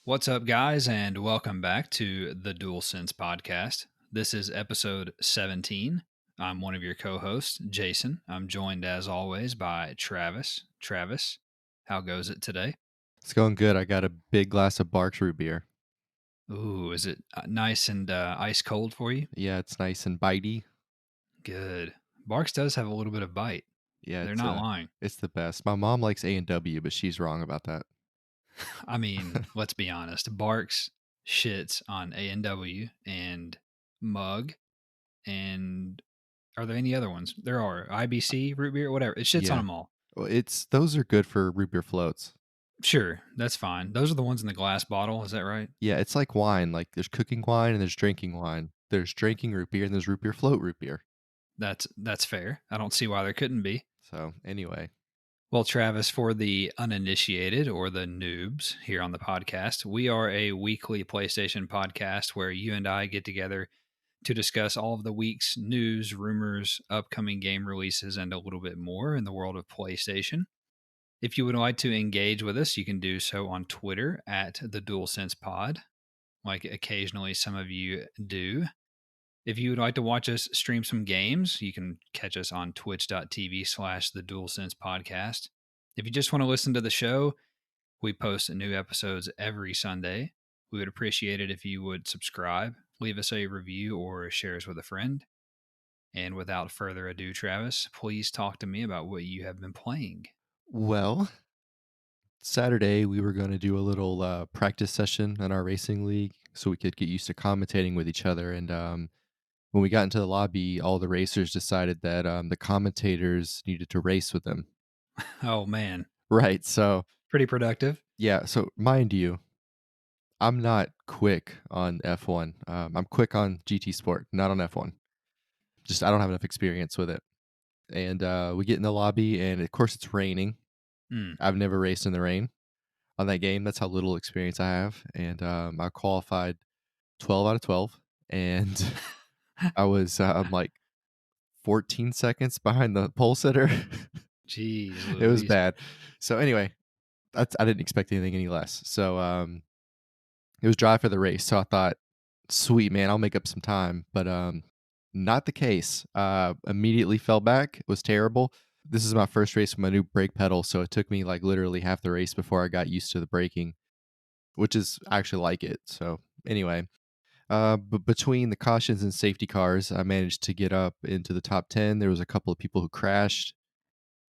What's up, guys, and welcome back to the Dual Sense podcast. This is episode 17. I'm one of your co hosts, Jason. I'm joined, as always, by Travis. Travis, how goes it today? It's going good. I got a big glass of Barks root beer. Ooh, is it nice and ice cold for you? Yeah, it's nice and bitey. Good. Barks does have a little bit of bite. Yeah, They're not lying. it's the best. My mom likes A&W, but she's wrong about that. I mean, let's be honest. Barks shits on A&W and Mug. And are there any other ones? There are. IBC, root beer, whatever. It shits on Yeah. them all. Well, those are good for root beer floats. Sure, that's fine. Those are the ones in the glass bottle. Is that right? Yeah, it's like wine. Like there's cooking wine and there's drinking wine. There's drinking root beer and there's root beer float root beer. That's fair. I don't see why there couldn't be. So anyway, Well, Travis, for the uninitiated or the noobs here on the podcast, we are a weekly PlayStation podcast where you and I get together to discuss all of the week's news, rumors, upcoming game releases, and a little bit more in the world of PlayStation. If you would like to engage with us, you can do so on Twitter at the DualSense Pod, like occasionally some of you do. If you would like to watch us stream some games, you can catch us on twitch.tv/ the DualSense Podcast. If you just want to listen to the show, we post new episodes every Sunday. We would appreciate it if you would subscribe, leave us a review, or share us with a friend. And without further ado, Travis, please talk to me about what you have been playing. well, Saturday we were going to do a little practice session in our racing league so we could get used to commentating with each other. And when we got into the lobby, all the racers decided that the commentators needed to race with them. Oh, man. Right. So, Pretty productive. yeah. So, mind you, I'm not quick on F1. I'm quick on GT Sport, not on F1. Just I don't have enough experience with it. And we get in the lobby, and of course it's raining. I've never raced in the rain on that game. That's how little experience I have. And I qualified 12 out of 12, and I was I'm like 14 seconds behind the pole sitter. Jeez, It was Louise. bad. So anyway, I didn't expect anything any less. So it was dry for the race. So I thought, sweet man, I'll make up some time. But not the case. Immediately fell back. It was terrible. This is my first race with my new brake pedal, so it took me like literally half the race before I got used to the braking, which is I actually like it. So anyway, but between the cautions and safety cars, I managed to get up into the top 10. There was a couple of people who crashed.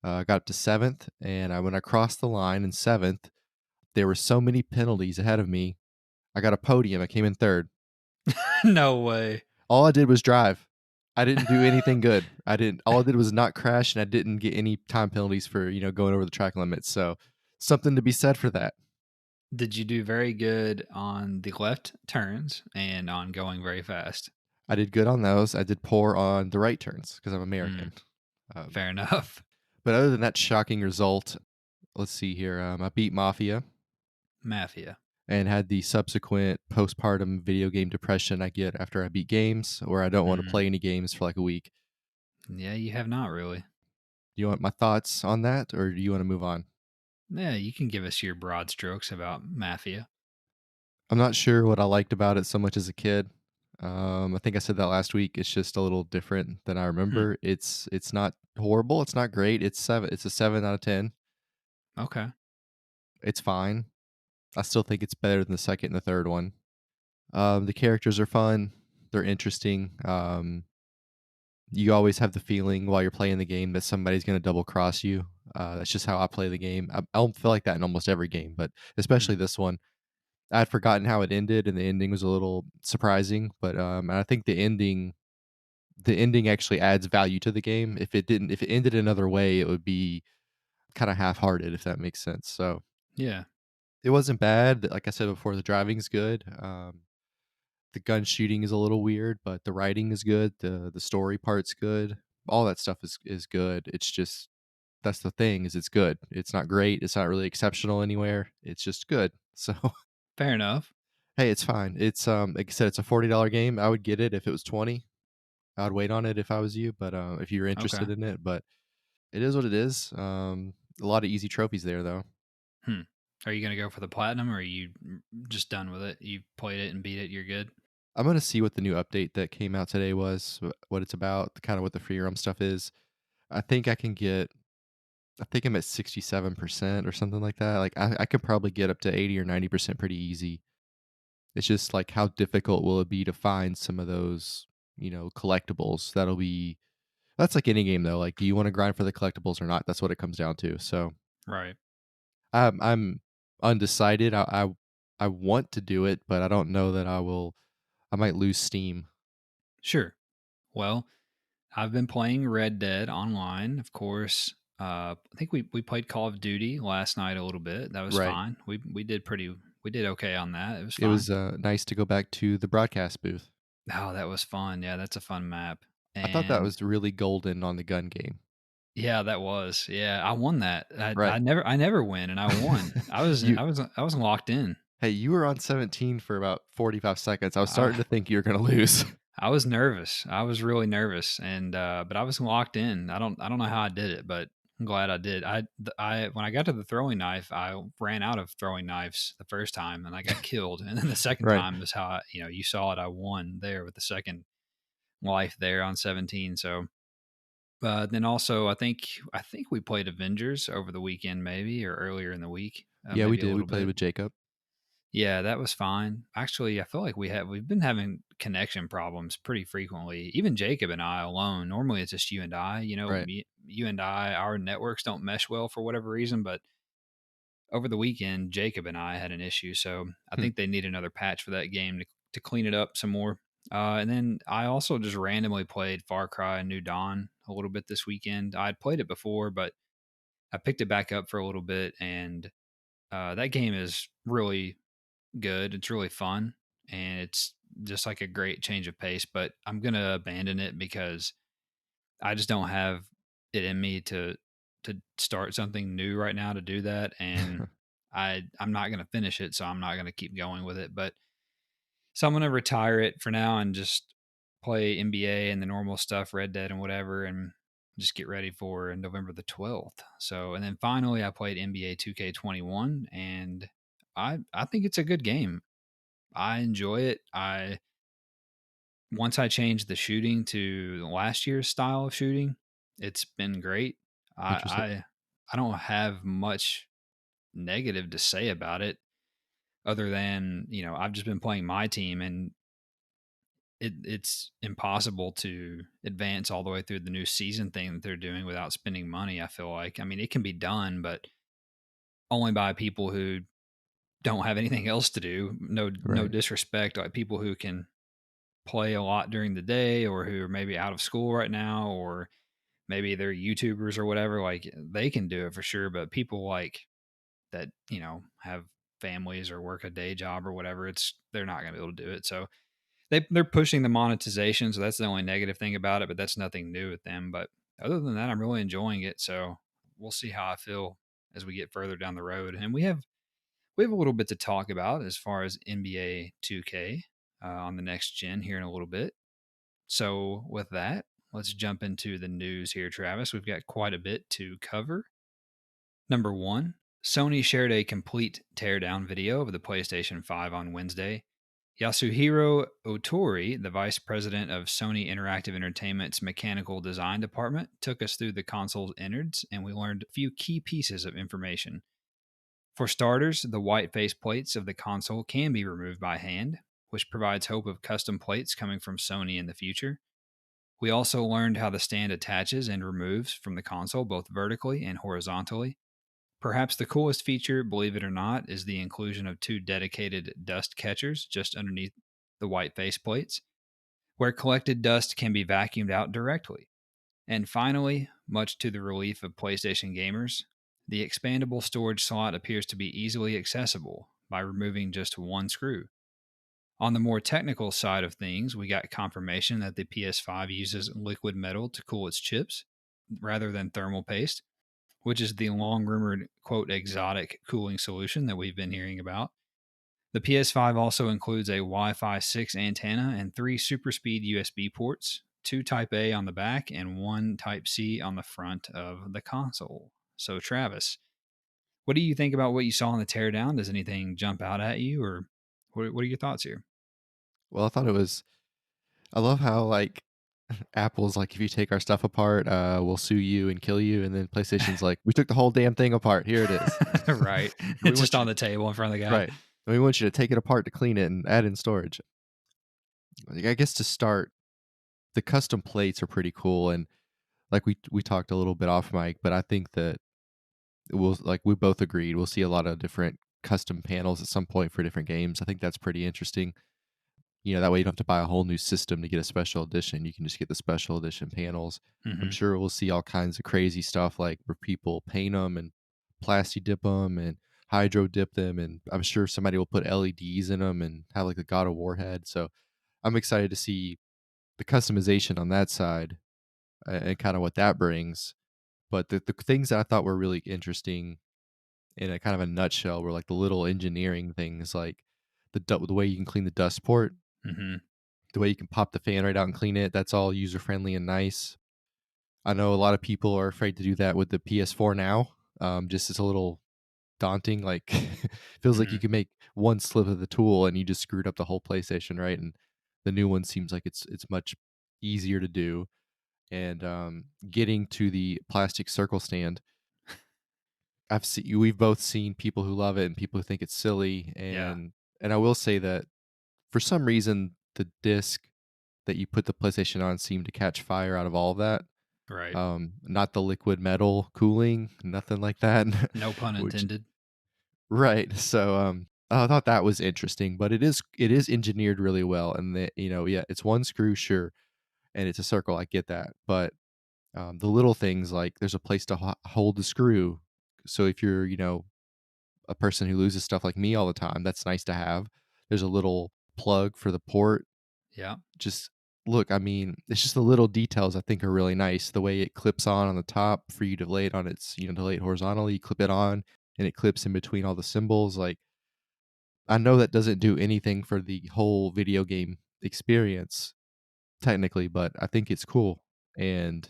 Got up to 7th, and when I crossed the line in 7th, there were so many penalties ahead of me. I got a podium. I came in 3rd. No way. All I did was drive. I didn't do anything good. All I did was not crash, and I didn't get any time penalties for, going over the track limits. So something to be said for that. Did you do very good on the left turns and on going very fast? I did good on those. I did poor on the right turns because I'm American. Fair enough. But other than that shocking result, let's see here. I beat Mafia Mafia. and had the subsequent postpartum video game depression I get after I beat games, where I don't want to play any games for like a week. Yeah, you have not really. Do you want my thoughts on that, or do you want to move on? Yeah, you can give us your broad strokes about Mafia. I'm not sure what I liked about it so much as a kid. I think I said that last week. It's just a little different than I remember. It's not horrible. It's not great. It's a 7 out of 10. Okay. It's fine. I still think it's better than the second and the third one. The characters are fun. They're interesting. You always have the feeling while you're playing the game that somebody's going to double cross you. That's just how I play the game. I don't feel like that in almost every game, but especially this one. I had forgotten how it ended, and the ending was a little surprising. But and I think the ending actually adds value to the game. If it ended another way, it would be kind of half-hearted, if that makes sense. So Yeah. It wasn't bad. Like I said before, the driving's good. The gun shooting is a little weird, but the writing is good. The story part's good. All that stuff is good. It's just that's the thing is it's good. It's not great. It's not really exceptional anywhere. It's just good. So Fair enough. hey, it's fine. It's like I said, it's a $40 game. I would get it if it was 20. I would wait on it if I was you, but if you're Okay. interested in it, but it is what it is. A lot of easy trophies there though. Hmm. Are you gonna go for the platinum, or are you just done with it? You played it and beat it. You're good. I'm gonna see what the new update that came out today was, what it's about, kind of what the free roam stuff is. I think I can get. I think I'm at 67% or something like that. Like I could probably get up to 80 or 90% pretty easy. It's just like how difficult will it be to find some of those, collectibles. That's like any game though. Like, do you want to grind for the collectibles or not? That's what it comes down to. So Right. I'm undecided. I want to do it, but I don't know that I will. I might lose steam. Sure. Well, I've been playing Red Dead Online, of course. I think we played Call of Duty last night a little bit. That was Right. fine. We did okay on that. It was It fine. was nice to go back to the broadcast booth. Oh, that was fun. Yeah, that's a fun map. I thought that And was really golden on the gun game. yeah, that was. Yeah, I won that. Right. I never win, and I won. you I was locked in. Hey, you were on 17 for about 45 seconds. I was I starting to think you were going to lose. I was nervous. I was really nervous, and but I was locked in. I don't know how I did it, but I'm glad I did. I when I got to the throwing knife, I ran out of throwing knives the first time, and I got killed. And then the second Right. time was how you saw it. I won there with the second life there on 17. So then also I think we played Avengers over the weekend, maybe or earlier in the week, Yeah, we maybe a did. We little played bit. with Jacob. Yeah, that was fine. Actually, I feel like we've been having connection problems pretty frequently. Even Jacob and I alone. Normally, it's just you and I. Right. You and I, our networks don't mesh well for whatever reason. But over the weekend, Jacob and I had an issue, so I Hmm. think they need another patch for that game to clean it up some more. And then I also just randomly played Far Cry New Dawn a little bit this weekend. I had played it before, but I picked it back up for a little bit, and that game is really good. It's really fun, and it's just like a great change of pace, but I'm going to abandon it because I just don't have it in me to start something new right now to do that, and I'm not going to finish it, so I'm not going to keep going with it. But so I'm going to retire it for now and just play NBA and the normal stuff, Red Dead and whatever, and just get ready for November the 12th. So, and then finally I played NBA 2K21, and I think it's a good game. I enjoy it. I Once I changed the shooting to last year's style of shooting, it's been great. I Interesting. I I don't have much negative to say about it other than, I've just been playing my team, and it's impossible to advance all the way through the new season thing that they're doing without spending money, I feel like. I mean, it can be done, but only by people who don't have anything else to do. No Right. disrespect, like people who can play a lot during the day or who are maybe out of school right now, or maybe they're YouTubers or whatever, like they can do it for sure. But people like that, have families or work a day job or whatever, they're not going to be able to do it. So they're pushing the monetization. So that's the only negative thing about it, but that's nothing new with them. But other than that, I'm really enjoying it. So we'll see how I feel as we get further down the road. And we have a little bit to talk about as far as NBA 2K on the next gen here in a little bit. So, with that, let's jump into the news here, Travis. We've got quite a bit to cover. Number one, Sony shared a complete teardown video of the PlayStation 5 on Wednesday. Yasuhiro Otori, the vice president of Sony Interactive Entertainment's mechanical design department, took us through the console's innards, and we learned a few key pieces of information. For starters, the white face plates of the console can be removed by hand, which provides hope of custom plates coming from Sony in the future. We also learned how the stand attaches and removes from the console both vertically and horizontally. Perhaps the coolest feature, believe it or not, is the inclusion of two dedicated dust catchers just underneath the white faceplates, where collected dust can be vacuumed out directly. And finally, much to the relief of PlayStation gamers, The expandable storage slot appears to be easily accessible by removing just one screw. On the more technical side of things, we got confirmation that the PS5 uses liquid metal to cool its chips rather than thermal paste, which is the long rumored, quote, exotic cooling solution that we've been hearing about. The PS5 also includes a Wi Fi 6 antenna and three super speed USB ports, two Type A on the back and one Type C on the front of the console. So, Travis, what do you think about what you saw in the teardown? Does anything jump out at you, or what are your thoughts here? Well, I thought it was. I love how like Apple's like, if you take our stuff apart, we'll sue you and kill you, and then PlayStation's like, we took the whole damn thing apart. Here it is. Right. And we It's want just you on to the table in front of the guy. right. And we want you to take it apart to clean it and add in storage. Like, I guess to start, the custom plates are pretty cool, and like we talked a little bit off mic, but I think that we'll like we both agreed we'll see a lot of different custom panels at some point for different games. I think that's pretty interesting. That way you don't have to buy a whole new system to get a special edition. You can just get the special edition panels. I'm Hmm. sure we'll see all kinds of crazy stuff like where people paint them and plasti dip them and hydro dip them, and I'm sure somebody will put LEDs in them and have like a God of War head. So I'm excited to see the customization on that side and kind of what that brings. But the things that I thought were really interesting in a kind of a nutshell were like the little engineering things, like the way you can clean the dust port, Hmm. the way you can pop the fan right out and clean it. That's all user friendly and nice. I know a lot of people are afraid to do that with the PS4 now. Just it's a little daunting. Like feels like Hmm. you can make one slip of the tool and you just screwed up the whole PlayStation, right? And the new one seems like it's much easier to do. And getting to the plastic circle stand, we've both seen people who love it and people who think it's silly. Yeah. And I will say that for some reason the disc that you put the PlayStation on seemed to catch fire out of all of that. Right. Not the liquid metal cooling, nothing like that. No pun Which intended. right. So I thought that was interesting, but it is engineered really well, and yeah, it's one screw, sure, and it's a circle. I get that, but the little things like there's a place to hold the screw. So if you're a person who loses stuff like me all the time, that's nice to have. There's a little plug for the port. Yeah. Just look, I mean, it's just the little details I think are really nice. The way it clips on the top for you to lay it on to lay it horizontally, you clip it on and it clips in between all the symbols. Like, I know that doesn't do anything for the whole video game experience technically, but I think it's cool and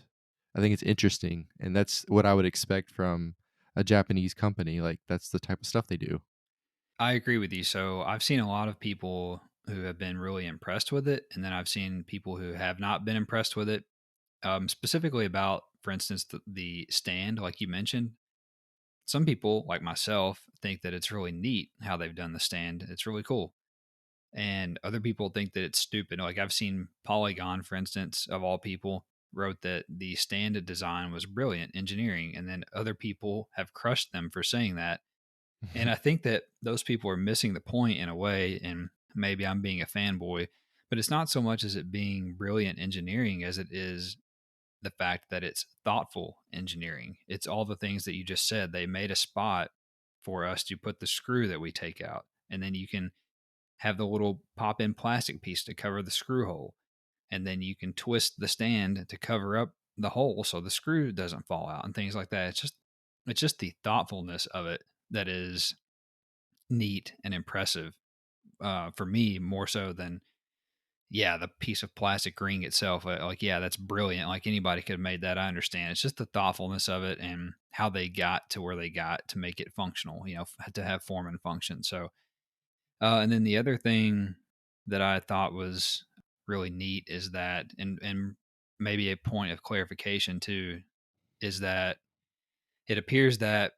I think it's interesting. And that's what I would expect from a Japanese company. Like, that's the type of stuff they do. I agree with you. So I've seen a lot of people who have been really impressed with it, and then I've seen people who have not been impressed with it. Specifically about, for instance, the stand, like you mentioned. Some people, like myself, think that it's really neat how they've done the stand. It's really cool. And other people think that it's stupid. Like I've seen Polygon, for instance, of all people, wrote that the stand design was brilliant engineering, and then other people have crushed them for saying that. And I think that those people are missing the point in a way, and maybe I'm being a fanboy, but it's not so much as it being brilliant engineering as it is the fact that it's thoughtful engineering. It's all the things that you just said. They made a spot for us to put the screw that we take out, and then you can have the little pop in plastic piece to cover the screw hole, and then you can twist the stand to cover up the hole so the screw doesn't fall out and things like that. It's just the thoughtfulness of it that is neat and impressive, for me more so than, yeah, the piece of plastic ring itself. Like, yeah, that's brilliant. Like anybody could have made that. I understand. It's just the thoughtfulness of it and how they got to where they got to make it functional. To have form and function. So, and then the other thing that I thought was really neat is that, and maybe a point of clarification too, is that it appears that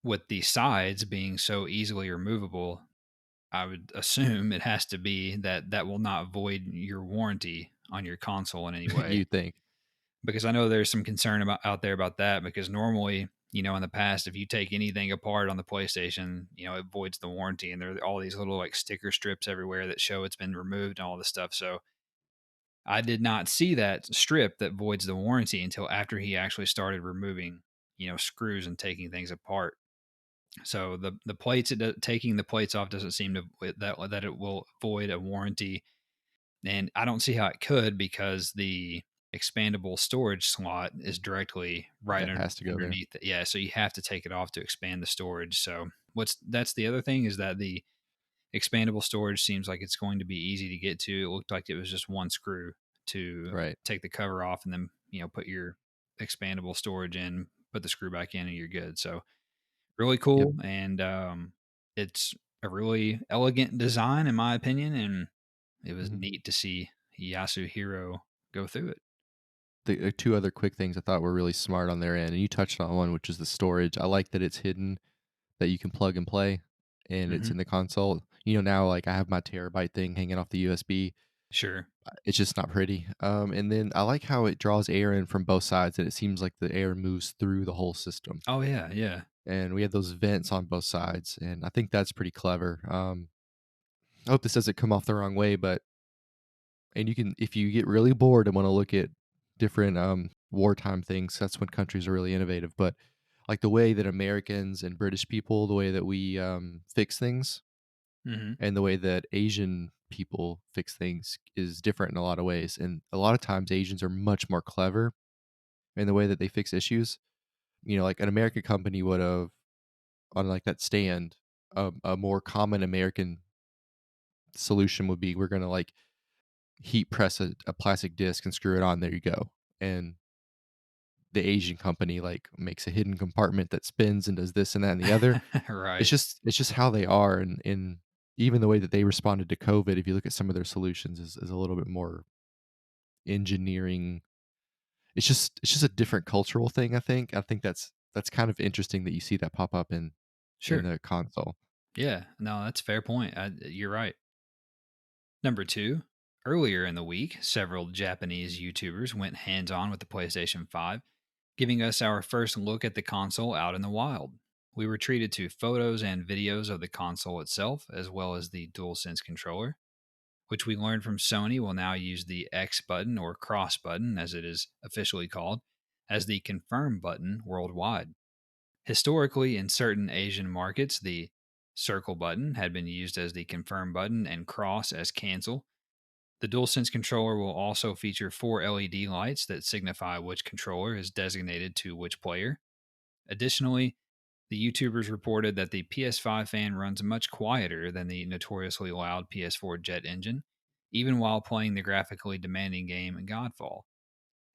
with the sides being so easily removable, I would assume it has to be that that will not void your warranty on your console in any way. You think. Because I know there's some concern about out there about that. Because normally, in the past, if you take anything apart on the PlayStation, it voids the warranty, and there are all these little like sticker strips everywhere that show it's been removed and all this stuff. So I did not see that strip that voids the warranty until after he actually started removing screws and taking things apart. So the plates, taking the plates off doesn't seem to that it will void a warranty, and I don't see how it could because the expandable storage slot is directly Yeah, right it has to go there. underneath it. Yeah, so you have to take it off to expand the storage. So what's that's the other thing is that the expandable storage seems like it's going to be easy to get to. It looked like it was just one screw to Right. take the cover off and then, put your expandable storage in, put the screw back in, and you're good. So really Yep. cool. And it's a really elegant design, in my opinion. And it was Mhm. neat to see Yasuhiro go through it. The two other quick things I thought were really smart on their end, and you touched on one, which is the storage. I like that it's hidden, that you can plug and play, and it's Hmm. in the console. Now, like, I have my terabyte thing hanging off the USB. Sure. It's just not pretty. And then I like how it draws air in from both sides, and it seems like the air moves through the whole system. Oh, yeah. Yeah. And we have those vents on both sides, and I think that's pretty clever. I hope this doesn't come off the wrong way, but and you can, if you get really bored and want to look at different wartime things, that's when countries are really innovative. But like the way that Americans and British people, the way that we fix things, Hmm. and the way that Asian people fix things is different in a lot of ways. And a lot of times Asians are much more clever in the way that they fix issues. Like an American company would have, on like that stand, a more common American solution would be, we're going to like heat press a plastic disc and screw it on. There you go. And the Asian company like makes a hidden compartment that spins and does this and that and the other. It's Right. just how they are, and even the way that they responded to COVID, if you look at some of their solutions, is a little bit more engineering. It's just a different cultural thing, I think. I think that's kind of interesting that you see that pop up in Sure. the console. Yeah. No, that's a fair point. You're right. Number two, earlier in the week, several Japanese YouTubers went hands on with the PlayStation 5, giving us our first look at the console out in the wild. We were treated to photos and videos of the console itself, as well as the DualSense controller, which we learned from Sony will now use the X button, or cross button as it is officially called, as the confirm button worldwide. Historically, in certain Asian markets, the circle button had been used as the confirm button and cross as cancel. The DualSense controller will also feature four LED lights that signify which controller is designated to which player. Additionally, the YouTubers reported that the PS5 fan runs much quieter than the notoriously loud PS4 jet engine, even while playing the graphically demanding game Godfall.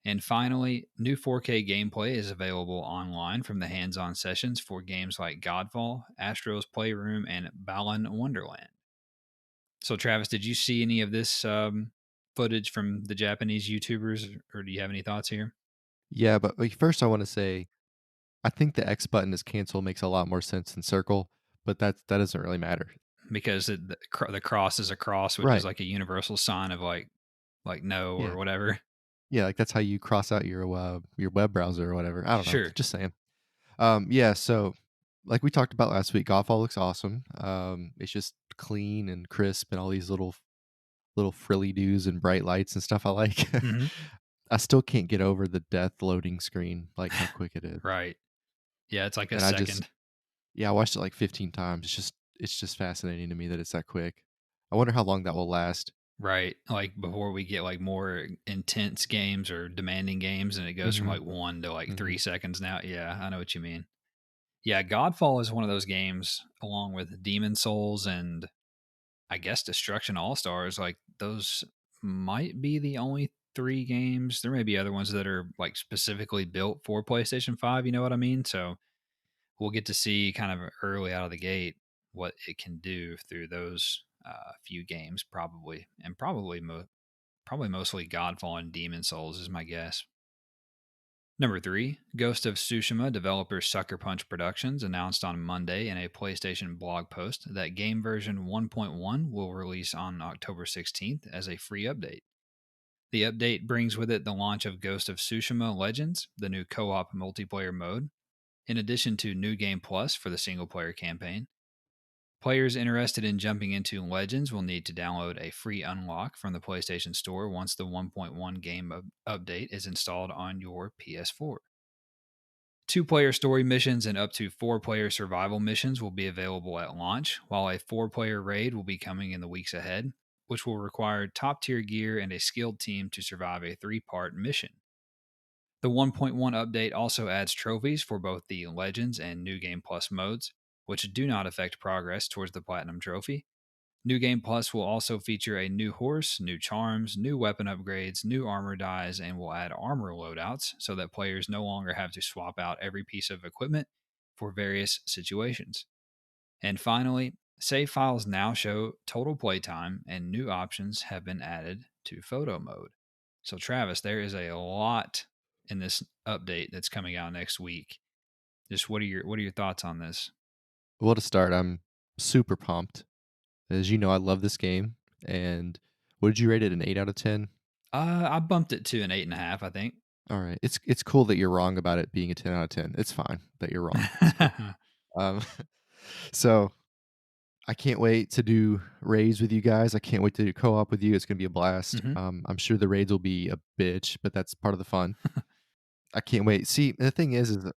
And finally, new 4K gameplay is available online from the hands on sessions for games like Godfall, Astro's Playroom, and Balan Wonderland. So, Travis, did you see any of this footage from the Japanese YouTubers, or do you have any thoughts here? Yeah, but like, first I want to say I think the X button as cancel makes a lot more sense than circle, but that doesn't really matter. Because the cross is a cross, which is Right. like a universal sign of like no or Yeah. whatever. Yeah, like that's how you cross out your web browser or whatever. I don't know. Sure. Just saying. Yeah, so like we talked about last week, Godfall looks awesome. It's just clean and crisp and all these little frilly doos and bright lights and stuff I like. Hmm. I still can't get over the death loading screen, like how quick it is. Right. Yeah, it's like a And I just second. yeah, I watched it like 15 times. It's just fascinating to me that it's that quick. I wonder how long that will last. Right. Like before we get like more intense games or demanding games and it goes from like Mhm. 1 to like Mhm. 3 seconds now. Yeah, I know what you mean. Yeah, Godfall is one of those games along with Demon Souls and I guess Destruction All Stars. Like those might be the only three games. There may be other ones that are like specifically built for PlayStation 5. You know what I mean? So we'll get to see kind of early out of the gate what it can do through those few games, probably, and probably mostly Godfall and Demon Souls is my guess. Number three, Ghost of Tsushima developer Sucker Punch Productions announced on Monday in a PlayStation blog post that game version 1.1 will release on October 16th as a free update. The update brings with it the launch of Ghost of Tsushima Legends, the new co op multiplayer mode, in addition to New Game Plus for the single player campaign. Players interested in jumping into Legends will need to download a free unlock from the PlayStation Store once the 1.1 game update is installed on your PS4. Two-player story missions and up to four-player survival missions will be available at launch, while a four-player raid will be coming in the weeks ahead, which will require top-tier gear and a skilled team to survive a three-part mission. The 1.1 update also adds trophies for both the Legends and New Game Plus modes, which do not affect progress towards the Platinum Trophy. New Game Plus will also feature a new horse, new charms, new weapon upgrades, new armor dyes, and will add armor loadouts so that players no longer have to swap out every piece of equipment for various situations. And finally, save files now show total playtime, and new options have been added to photo mode. So, Travis, there is a lot in this update that's coming out next week. Just what are your thoughts on this? Well, to start, I'm super pumped. As you know, I love this game. And what did you rate it? An 8 out of 10? I bumped it to an 8.5, I think. All right. It's cool that you're wrong about it being a 10 out of 10. It's fine that you're wrong. It's cool. Um, so I can't wait to do raids with you guys. I can't wait to do co-op with you. It's gonna be a blast. Hmm. I'm sure the raids will be a bitch, but that's part of the fun. I can't wait. See, the thing is that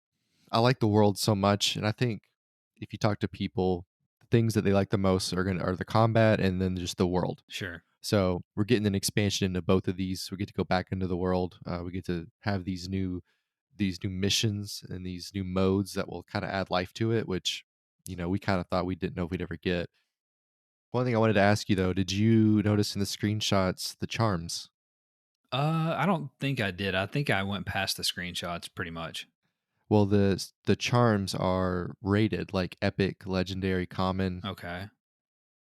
I like the world so much, and I think if you talk to people, the things that they like the most are the combat and then just the world. Sure. So we're getting an expansion into both of these. We get to go back into the world. We get to have these new missions and these new modes that will kind of add life to it, which we kind of thought we didn't know if we'd ever get. One thing I wanted to ask you though, did you notice in the screenshots the charms? I don't think I did. I think I went past the screenshots pretty much. Well, the charms are rated like epic, legendary, common. Okay. Huh.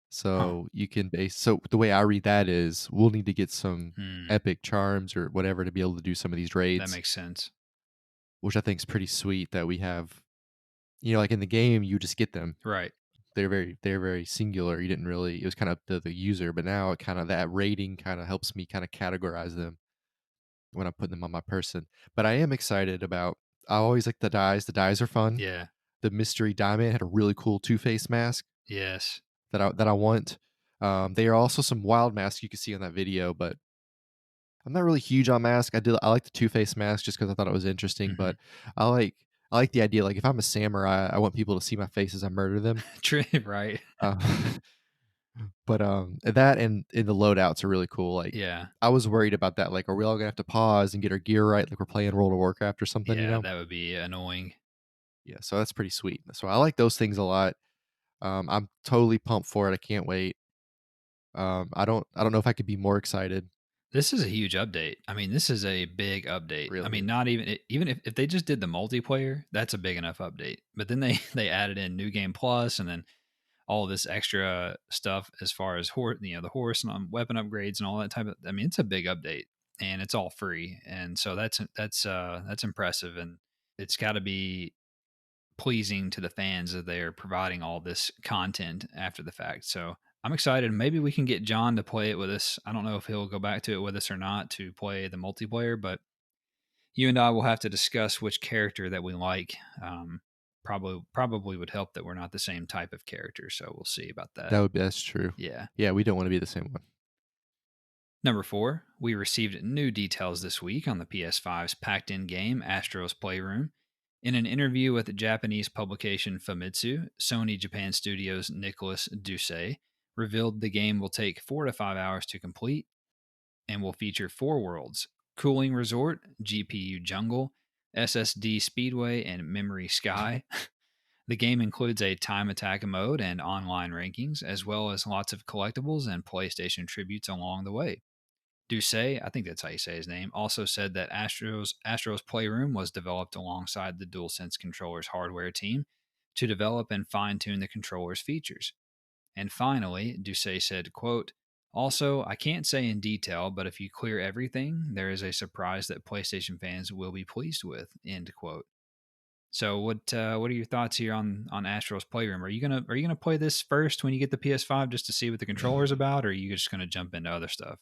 So you can base so the way I read that is we'll need to get some Hmm. epic charms or whatever to be able to do some of these That raids, makes sense. which I think is pretty sweet that we have. Like in the game, you just get them. Right. They're very singular. You didn't really. It was kind of up to the user, but now it kind of that rating kind of helps me kind of categorize them when I'm putting them on my person. But I am excited about. I always like the dyes. The dyes are fun. Yeah. The mystery diamond had a really cool Two-Face mask Yes. that I want. They are also some wild masks you can see on that video, but I'm not really huge on mask. I like the Two-Face mask just because I thought it was interesting, Hmm. but I like I like the idea. Like if I'm a samurai, I want people to see my face as I murder them. True. Right. Uh, but that and the loadouts are really cool. Like Yeah. I was worried about that. Like, are we all gonna have to pause and get our gear right, like we're playing World of Warcraft or something? Yeah. That would be annoying. Yeah. So that's pretty sweet. So I like those things a lot. I'm totally pumped for it. I can't wait. I don't know if I could be more excited. This is a huge update. I mean, this is a big update. I Really mean, is. not even if they just did the multiplayer, that's a big enough update. But then they they added in New Game Plus and then all this extra stuff as far as the horse and weapon upgrades and all that type of. I mean, it's a big update and it's all free, and so that's impressive, and it's got to be pleasing to the fans that they are providing all this content after the fact. So I'm excited. Maybe we can get John to play it with us. I don't know if he'll go back to it with us or not to play the multiplayer, but you and I will have to discuss which character that we like. Probably would help that we're not the same type of character, so we'll see about that. That's true. Yeah. Yeah, we don't want to be the same one. Number four, we received new details this week on the PS5's packed in game Astro's Playroom. In an interview with Japanese publication Famitsu, Sony Japan Studios' Nicholas Doucet revealed the game will take 4 to 5 hours to complete and will feature four worlds: Cooling Resort, GPU Jungle, SSD Speedway, and Memory Sky. The game includes a time attack mode and online rankings, as well as lots of collectibles and PlayStation tributes along the way. Doucet, I think that's how you say his name, also said that Astro's Playroom was developed alongside the DualSense controller's hardware team to develop and fine-tune the controller's features. And finally, Doucet said, quote, "Also, I can't say in detail, but if you clear everything, there is a surprise that PlayStation fans will be pleased with." End quote. So, what are your thoughts here on Astro's Playroom? Are you gonna play this first when you get the PS5 just to see what the controller's about, or are you just gonna jump into other stuff?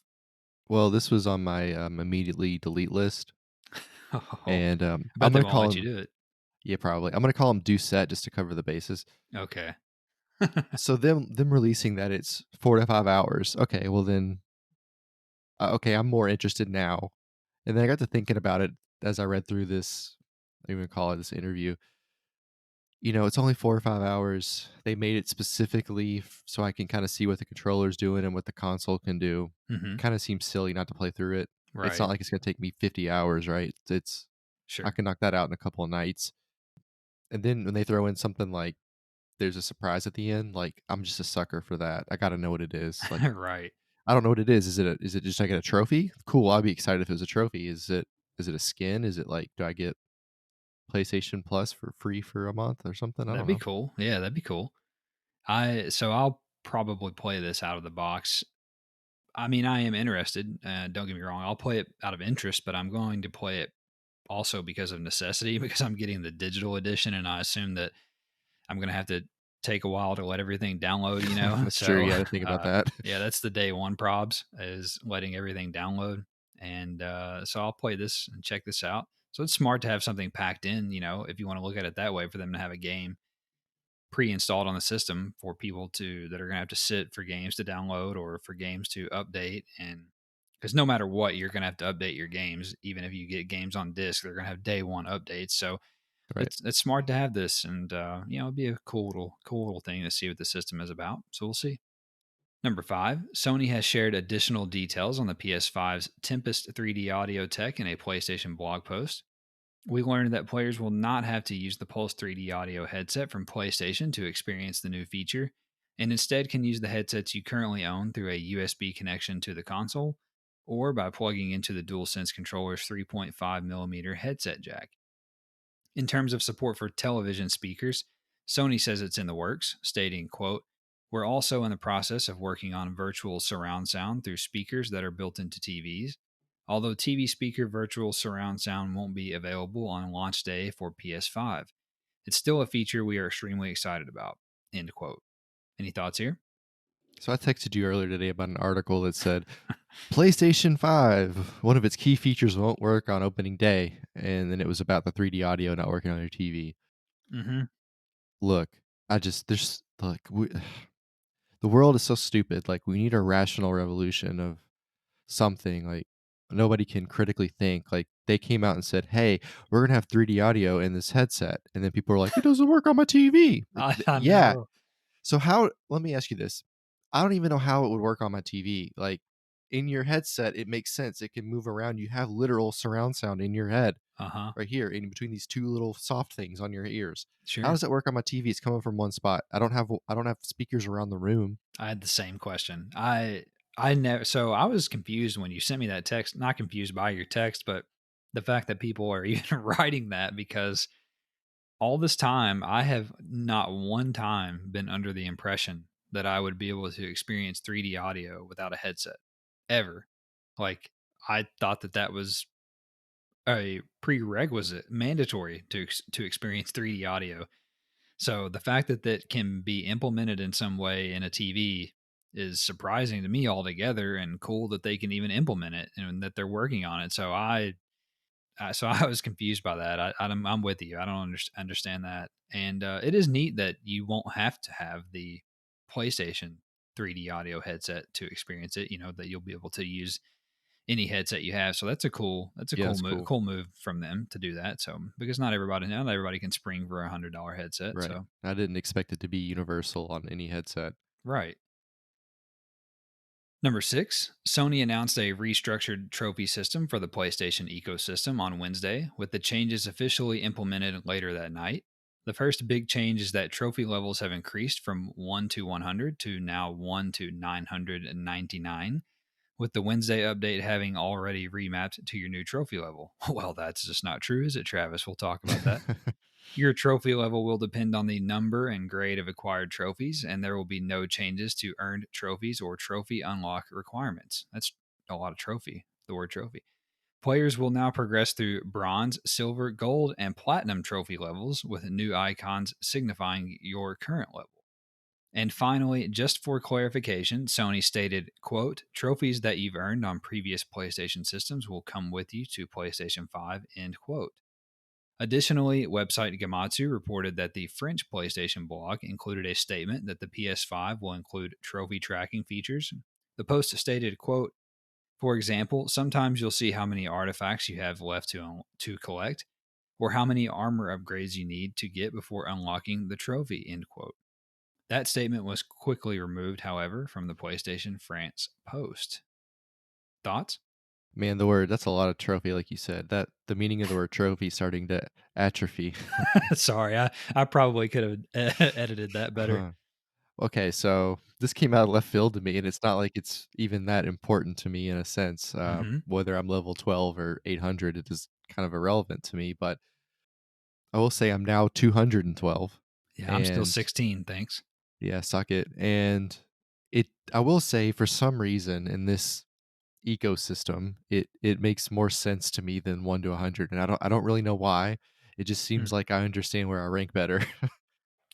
Well, this was on my immediately delete list, Oh, and I I'm bet they gonna won't call let you him. do it. Yeah, probably. I'm gonna call him Doucet just to cover the bases. Okay. So them releasing that it's 4 to 5 hours. Okay, well then, okay, I'm more interested now. And then I got to thinking about it as I read through this even call it this interview. It's only 4 or 5 hours. They made it specifically so I can kinda see what the controller's doing and what the console can do. Hmm. Kinda seems silly not to play through it. It's not Right. like it's gonna take me 50 hours, right? I Sure. can knock that out in a couple of nights. And then when they throw in something like there's a surprise at the end, like, I'm just a sucker for that. I gotta know what it is. Like, Right. I don't know what it is. Is it just I get a trophy? Cool, I'll be excited if it was a trophy. Is it a skin? Is it like, do I get PlayStation Plus for free for a month or something? I That'd don't be know. cool. Yeah, that'd be cool. I'll probably play this out of the box. I mean, I am interested. Don't get me wrong. I'll play it out of interest, but I'm going to play it also because of necessity because I'm getting the digital edition, and I assume that I'm going to have to take a while to let everything download. That's true, So you gotta think about that. yeah, that's the day one probs is letting everything download, and so I'll play this and check this out. So it's smart to have something packed in. If you want to look at it that way, for them to have a game pre-installed on the system for people to that are going to have to sit for games to download or for games to update. And because no matter what, you're going to have to update your games. Even if you get games on disc, they're going to have day one updates. So Right. it's smart to have this, and it'd be a cool little thing to see what the system is about. So we'll see. Number five, Sony has shared additional details on the PS5's Tempest 3D audio tech in a PlayStation blog post. We learned that players will not have to use the Pulse 3D audio headset from PlayStation to experience the new feature, and instead can use the headsets you currently own through a USB connection to the console or by plugging into the DualSense controller's 3.5 millimeter headset jack. In terms of support for television speakers, Sony says it's in the works, stating, quote, "We're also in the process of working on virtual surround sound through speakers that are built into TVs. Although TV speaker virtual surround sound won't be available on launch day for PS5, it's still a feature we are extremely excited about." End quote. Any thoughts here? So I texted you earlier today about an article that said PlayStation 5, one of its key features won't work on opening day, and then it was about the 3D audio not working on your TV. Mm-hmm. Look, I just there's like the world is so stupid. Like, we need a rational revolution of something. Like, nobody can critically think. Like, they came out and said, "Hey, we're gonna have 3D audio in this headset," and then people are like, "It doesn't work on my TV." I Yeah. know. So how? Let me ask you this: I don't even know how it would work on my TV. Like, in your headset, it makes sense. It can move around. You have literal surround sound in your head, Uh huh. right here, in between these two little soft things on your ears. How Sure. does that work on my TV? It's coming from one spot. I don't have speakers around the room. I had the same question. I never so I was confused when you sent me that text, not confused by your text, but the fact that people are even writing that because all this time I have not one time been under the impression that I would be able to experience 3D audio without a headset ever. Like I thought that that was a prerequisite mandatory to experience 3D audio. So the fact that that can be implemented in some way in a TV is surprising to me altogether, and cool that they can even implement it and that they're working on it. So so I was confused by that. I'm with you. I don't understand that, and it is neat that you won't have to have the PlayStation 3D audio headset to experience it. That you'll be able to use any headset you have. So that's a Yeah, that's cool. cool move from them to do that. So because not everybody can spring for $100 headset. Right. So I didn't expect it to be universal on any headset. right. Number six, Sony announced a restructured trophy system for the PlayStation ecosystem on Wednesday, with the changes officially implemented later that night. The first big change is that trophy levels have increased from 1 to 100 to now 1 to 999, with the Wednesday update having already remapped to your new trophy level. Well, that's just not true, is it, Travis? We'll talk about that. Your trophy level will depend on the number and grade of acquired trophies, and there will be no changes to earned trophies or trophy unlock requirements. That's a lot of trophy, the word trophy. Players will now progress through bronze, silver, gold, and platinum trophy levels with new icons signifying your current level. And finally, just for clarification, Sony stated, quote, "Trophies that you've earned on previous PlayStation systems will come with you to PlayStation 5, end quote." Additionally, website Gamatsu reported that the French PlayStation blog included a statement that the PS5 will include trophy tracking features. The post stated, quote, "For example, sometimes you'll see how many artifacts you have left to collect, or how many armor upgrades you need to get before unlocking the trophy, end quote. That statement was quickly removed, however, from the PlayStation France post. Thoughts? Man, the word that's a lot of trophy, like you said. That the meaning of the word trophy starting to atrophy. Sorry, I probably could have edited that better. Huh. Okay, so this came out of left field to me, and it's not like it's even that important to me in a sense. Hmm. Whether I'm level 12 or 800, it is kind of irrelevant to me. But I will say I'm now 212, Yeah, I'm still and 16, thanks. yeah, suck it. And I will say, for some reason in this ecosystem, it makes more sense to me than 1 to 100, and I don't really know why. It just Mm. seems like I understand where I rank better.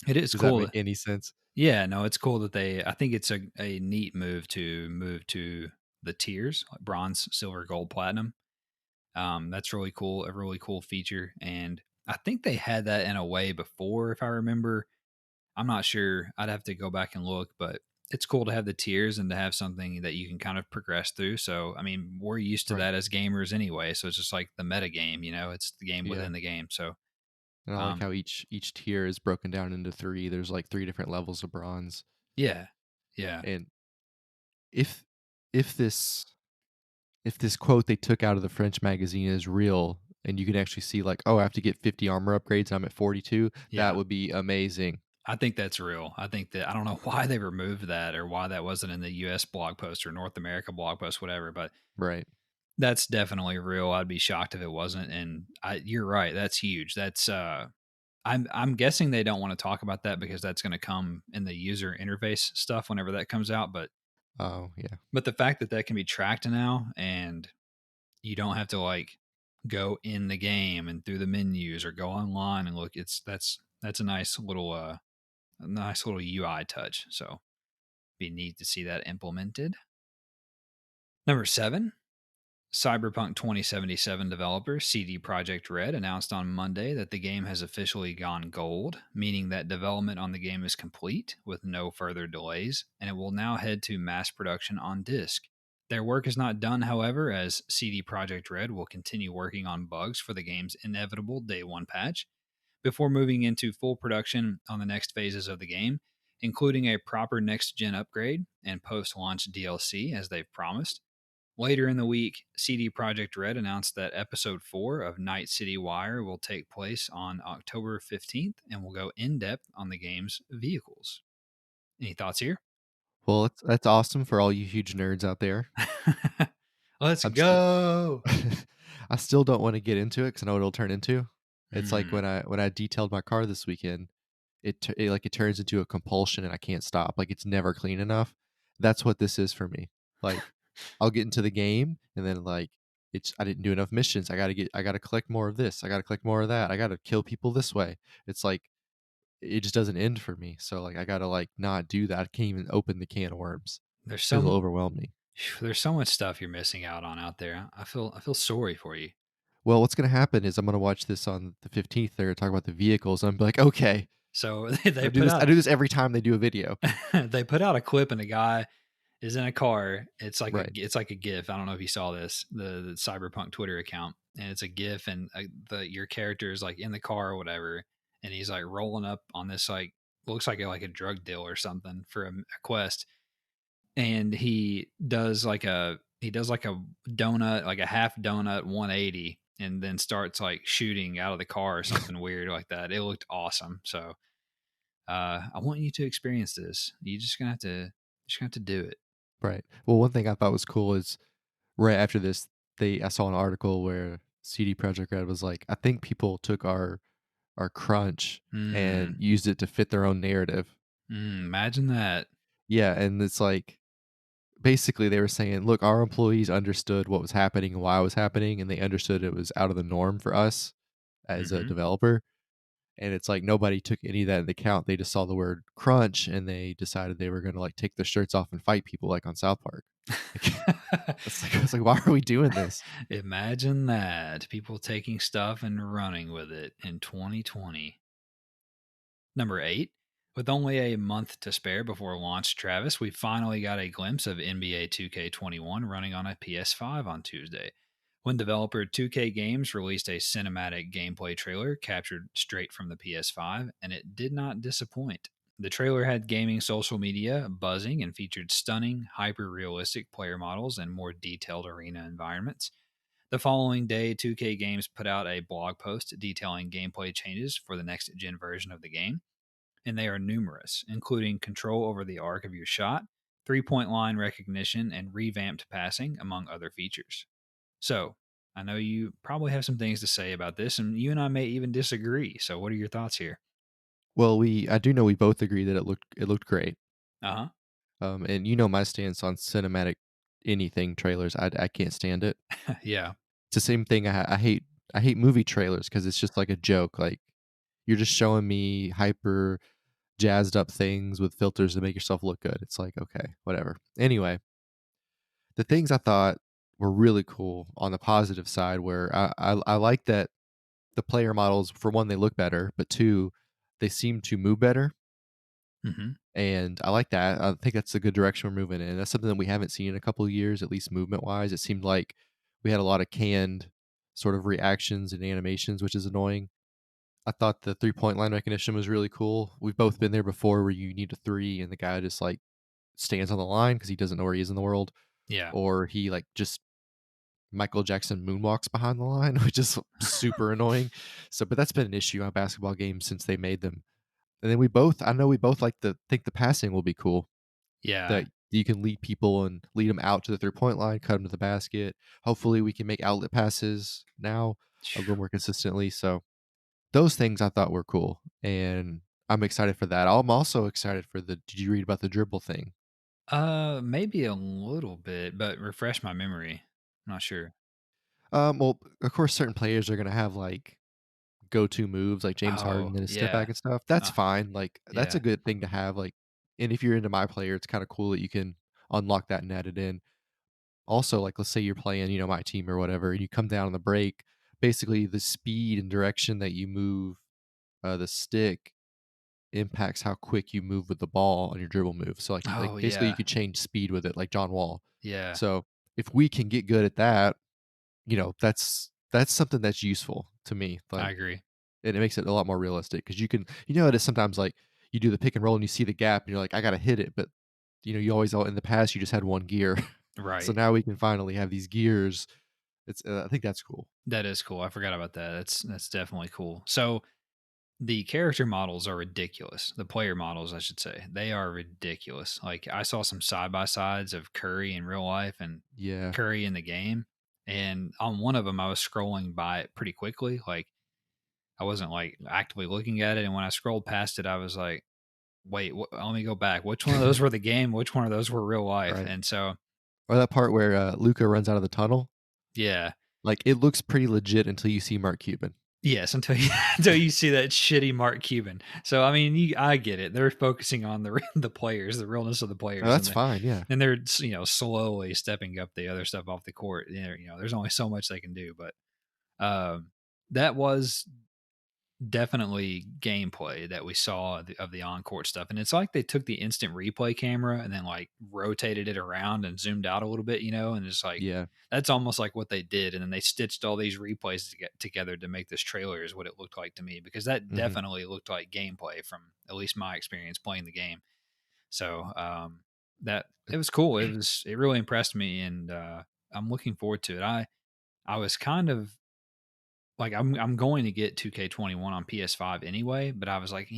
It is Does that cool. make any sense? Yeah, no, it's cool that I think it's a neat move to the tiers, like bronze, silver, gold, platinum. That's really cool, a really cool feature. And I think they had that in a way before, if I remember. I'm not sure. I'd have to go back and look, but it's cool to have the tiers and to have something that you can kind of progress through. So, I mean, we're used to Right. that as gamers anyway. So it's just like the meta game, it's the game Yeah. within the game. So, And I like um, how each tier is broken down into 3. There's, like, 3 different levels of bronze. yeah, yeah, And if if this if this quote they took out of the French magazine is real, and you can actually see, like, "Oh, I have to get 50 armor upgrades, I'm at 42," that yeah. would be amazing. I think that's real. I think that I don't know why they removed that or why that wasn't in the US blog post or North America blog post, whatever, but Right. that's definitely real. I'd be shocked if it wasn't. And you're right. That's huge. I'm guessing they don't want to talk about that because that's going to come in the user interface stuff whenever that comes out. Oh, yeah. But the fact that that can be tracked now and you don't have to like go in the game and through the menus or go online and look, that's a nice little UI touch. So be neat to see that implemented. Number 7, Cyberpunk 2077 developer CD Projekt Red announced on Monday that the game has officially gone gold, meaning that development on the game is complete with no further delays, and it will now head to mass production on disk. Their work is not done, however, as CD Projekt Red will continue working on bugs for the game's inevitable day one patch before moving into full production on the next phases of the game, including a proper next gen upgrade and post launch DLC as they've promised. Later in the week, CD Projekt Red announced that episode 4 of Night City Wire will take place on October 15th and will go in depth on the game's vehicles. Any thoughts here? Well, that's awesome for all you huge nerds out there. Let's I'm still go. I still don't wanna get into it because I know what it'll turn into. It's like Mm, when I detailed my car this weekend, it turns into a compulsion and I can't stop, like, it's never clean enough. That's what this is for me. Like, I'll get into the game and then, like, I didn't do enough missions, I gotta collect more of this, I gotta collect more of that, I gotta kill people this way. It's like, it just doesn't end for me, so, like, I gotta, like, not do that, I can't even open the can of worms. there's 'Cause it'll so overwhelm me. there's so much stuff you're missing out on out there. I feel sorry for you. Well, what's gonna happen is I'm gonna watch this on the 15th, they're gonna talk about the vehicles, I'm like, "Okay." So I do this I do this every time they do a video. they put out a clip and a guy is in a car. Right. It's like a GIF. I don't know if you saw this, the Cyberpunk Twitter account, and it's a GIF, and the your character is like in the car or whatever, and he's like rolling up on this like looks like a drug deal or something for a quest, and he does like a donut, like a half donut 180, and then starts like shooting out of the car or something weird like that. It looked awesome. So I want you to experience this. You just gonna have to do it. Right. Well, one thing I thought was cool is right after this, I saw an article where CD Projekt Red was like, "I think people took our crunch and Mm. used it to fit their own narrative." Imagine that. Yeah, and it's like basically they were saying, "Look, our employees understood what was happening and why it was happening, and they understood it was out of the norm for us as a Mhm. developer." And it's like nobody took any of that into account. They just saw the word crunch and they decided they were gonna like take their shirts off and fight people like on South Park. Like it's like, why are we doing this? Imagine that. People taking stuff and running with it in 2020. Number 8. With only a month to spare before launch, Travis, we finally got a glimpse of NBA 2K21 running on a PS5 on Tuesday. when developer 2K Games released a cinematic gameplay trailer captured straight from the PS5, and it did not disappoint. The trailer had gaming social media buzzing and featured stunning, hyper realistic player models and more detailed arena environments. The following day, 2K Games put out a blog post detailing gameplay changes for the next gen version of the game, and they are numerous, including control over the arc of your shot, 3 point line recognition, and revamped passing, among other features. So, I know you probably have some things to say about this, and you and I may even disagree. So, what are your thoughts here? Well, I do know we both agree that it looked great. Uh And you know my stance on cinematic anything trailers. I can't stand it. huh. Yeah. It's the same thing. I hate movie trailers because it's just like a joke. Like you're just showing me hyper jazzed up things with filters to make yourself look good. It's like okay, whatever. Anyway, the things I thought were really cool on the positive side where I like that the player models for one they look better, but two they seem to move better. Hmm. And I like that. I think that's a good direction we're moving in. That's something that we haven't seen in a couple of years, at least movement wise. It seemed like we had a lot of canned sort of reactions and animations, which is annoying. I thought the 3 point line recognition was really cool. We've both been there before where you need a three and the guy just like stands on the line because he doesn't know where he is in the world, Yeah. or he like just Michael Jackson moonwalks behind the line, which is super annoying. So, but that's been an issue on basketball games since they made them. And then I know we both like to think the passing will be cool, Yeah. that you can lead people and lead them out to the 3 point line, cut them to the basket. Hopefully, we can make outlet passes now a little more consistently. So those things I thought were cool, and I'm excited for that. I'm also excited for the. Did you read about the dribble thing? Maybe a little bit, but refresh my memory. I'm not sure. Well, of course, certain players are gonna have like go-to moves, like James Oh, Harden and his step back yeah. and stuff. That's Uh, fine. Like that's a yeah. good thing to have. Like, and if you're into my player, it's kind of cool that you can unlock that and add it in. Also, like, let's say you're playing, my team or whatever, and you come down on the break, basically the speed and direction that you move the stick impacts how quick you move with the ball on your dribble move. So, like Oh, basically, you yeah. could change speed with it, like John Wall. Yeah. So, if we can get good at that, that's something that's useful to me. I Like, agree. and it makes it a lot more realistic because it is sometimes like you do the pick and roll and you see the gap and you're like, I got to hit it, but you always in the past you just had one gear. So Right. now we can finally have these gears. I think that's cool. That is cool. I forgot about that. That's definitely cool. So the character models are ridiculous. The player models, I should say, they are ridiculous. Like I saw some side by sides of Curry in real life and Yeah. Curry in the game, and on one of them, I was scrolling by it pretty quickly. Like I wasn't like actively looking at it, and when I scrolled past it, I was like, "Wait, let me go back. Which one of those were the game? Which one of those were real life?" Right. And so, Or that part where Luca runs out of the tunnel. yeah, Like it looks pretty legit until you see Mark Cuban. yes, until you until you see that shitty Mark Cuban. So I mean, I get it. They're focusing on the players, the realness of the Oh, players, that's fine. Yeah. and they're slowly stepping up the other stuff off the court. There's only so much they can do, but that was definitely gameplay that we saw of the on-court stuff, and it's like they took the instant replay camera and then like rotated it around and zoomed out a little bit, and it's like Yeah. that's almost like what they did, and then they stitched all these replays to get together to make this trailer is what it looked like to me, because that Hmm. definitely looked like gameplay from at least my experience playing the game. So that it was cool. It really impressed me, and I'm looking forward to it. I was kind of like, I'm going to get 2K21 on PS5 anyway, but I was like,